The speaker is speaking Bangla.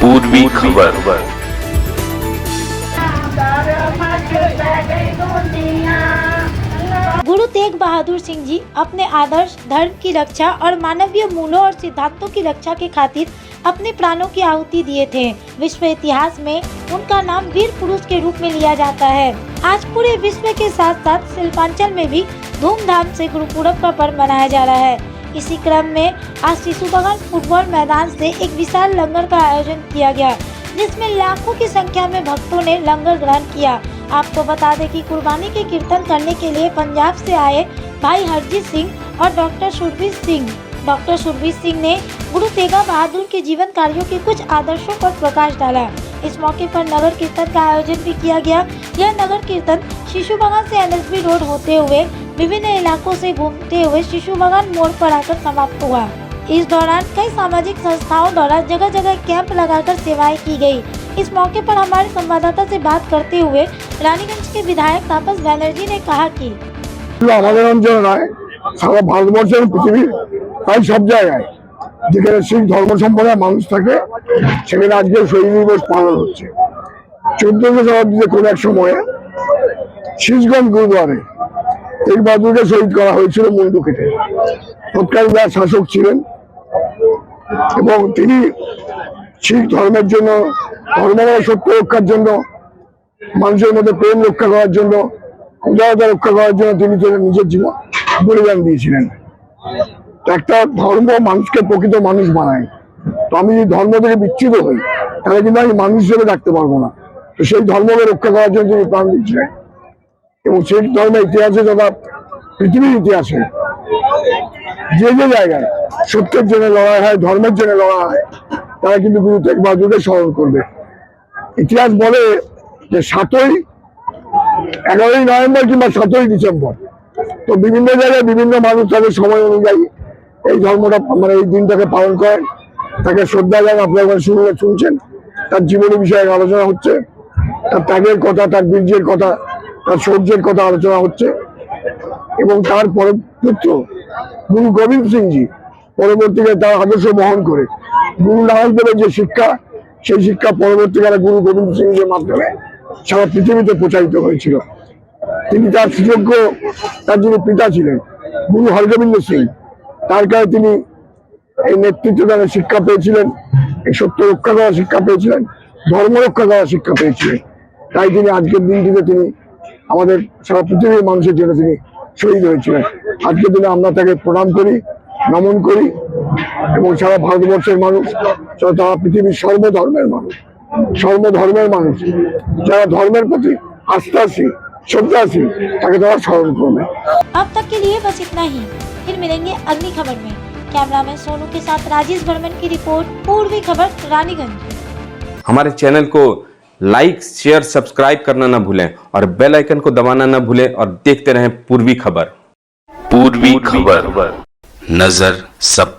पूर्वी खबर। गुरु तेग बहादुर सिंह जी अपने आदर्श, धर्म की रक्षा और मानवीय मूल्यों और सिद्धांतों की रक्षा के खातिर अपने प्राणों की आहुति दिए थे। विश्व इतिहास में उनका नाम वीर पुरुष के रूप में लिया जाता है। आज पूरे विश्व के साथ साथ शिल्पांचल में भी धूमधाम से गुरुपुरब का पर्व मनाया जा रहा है। इसी क्रम में आज शिशु बगान फुटबॉल मैदान से एक विशाल लंगर का आयोजन किया गया, जिसमें लाखों की संख्या में भक्तों ने लंगर ग्रहण किया। आपको बता दें कि कुर्बानी के कीर्तन करने के लिए पंजाब से आए भाई हरजीत सिंह और डॉक्टर सुरभीर सिंह ने गुरु तेगा बहादुर के जीवन कार्यों के कुछ आदर्शों पर प्रकाश डाला। इस मौके पर नगर कीर्तन का आयोजन भी किया गया। यह नगर कीर्तन शिशु बगान से NSB रोड होते हुए विभिन्न इलाकों से घूमते हुए शिशु बगान मोड़ पर आकर समाप्त हुआ। इस दौरान कई सामाजिक संस्थाओं द्वारा जगह जगह कैंप लगाकर सेवाएं की गई। इस मौके पर हमारे संवाददाता से बात करते हुए रानीगंज के विधायक तापस बनर्जी ने कहा कि আমাদের অঞ্চলে নয়, সারা ভারতবর্ষের পৃথিবীর প্রায় সব জায়গায় যেখানে শিখ ধর্ম সম্প্রদায়ের মানুষ থাকে সেখানে আজকে শহীদ দিবস পালন হচ্ছে। 14শ শতাব্দীতে কোন এক সময়ে শীষগঞ্জ গুরুদ্বারে তেগ বাহাদুরকে শহীদ করা হয়েছিল মুন্ডু কেটে। তৎকালীন শাসক ছিলেন এবং তিনি শিখ ধর্মের জন্য, ধর্মের সত্য রক্ষার জন্য, মানুষের মধ্যে প্রেম রক্ষা করার জন্য, উদারতা রক্ষা করার জন্য তিনি নিজের জীবন বলিদান দিয়েছিলেন। একটা ধর্ম মানুষকে প্রকৃত মানুষ বানায়। তো আমি যদি ধর্ম থেকে বিচ্ছিন্ন হই তাহলে কিন্তু আমি মানুষ হিসেবে থাকতে পারবো না। তো সেই ধর্মকে রক্ষা করার জন্য তিনি প্রাণ দিয়েছিলেন এবং সেই ধর্মের ইতিহাসে তথা পৃথিবীর ইতিহাসে যে যে জায়গায় সত্যের জন্য লড়াই হয়, ধর্মের জন্য লড়াই হয়, তারা কিন্তু গুরু তেগ বাহাদুরকে স্মরণ করবে। ইতিহাস বলে যে 11ই নভেম্বর কিংবা 7ই ডিসেম্বর, তো বিভিন্ন জায়গায় বিভিন্ন মানুষ তাদের সময় অনুযায়ী এই ধর্মটা এই দিনটাকে পালন করেন, তাকে শ্রদ্ধা জানান। আপনারা শুনছেন তার জীবনী বিষয়ে আলোচনা হচ্ছে, তার ত্যাগের কথা, তার বীর্যের কথা, তার শৌর্যের কথা আলোচনা হচ্ছে এবং তার পুত্র গুরু গোবিন্দ সিং জি পরবর্তীকালে তার আদর্শ বহন করে গুরু নানক দেবের যে শিক্ষা, সেই শিক্ষা পরবর্তীকালে গুরু গোবিন্দ সিং এর মাধ্যমে সারা পৃথিবীতে প্রচারিত হয়েছিল। তিনি তার সুযোগ্য, তার যিনি পিতা ছিলেন গুরু হরগোবিন্দ সিং, তার কাছে তিনি এই নেতৃত্ব দানের শিক্ষা পেয়েছিলেন, এই সত্য রক্ষা করার শিক্ষা পেয়েছিলেন, ধর্ম রক্ষা করার শিক্ষা পেয়েছিলেন। তাই তিনি আজকের দিনটিতে তিনি আমাদের সারা পৃথিবীর মানুষের জন্য তিনি শহীদ হয়েছিলেন। আজকের দিনে আমরা তাকে প্রণাম করি, নমন করি এবং সারা ভারতবর্ষের মানুষ, সারা পৃথিবীর সর্বধর্মের মানুষ যারা ধর্মের প্রতি আস্থাশীল, শ্রদ্ধাশীল, তাকে তারা স্মরণ করবে। अब तक के लिए बस इतना ही। फिर मिलेंगे अगली खबर में। कैमरामैन सोनू के साथ राजेश बर्मन की रिपोर्ट, पूर्वी खबर, रानीगंज। हमारे चैनल को लाइक, शेयर, सब्सक्राइब करना ना भूलें और बेल आइकन को दबाना ना भूलें और देखते रहें पूर्वी खबर। पूर्वी खबर, नजर सब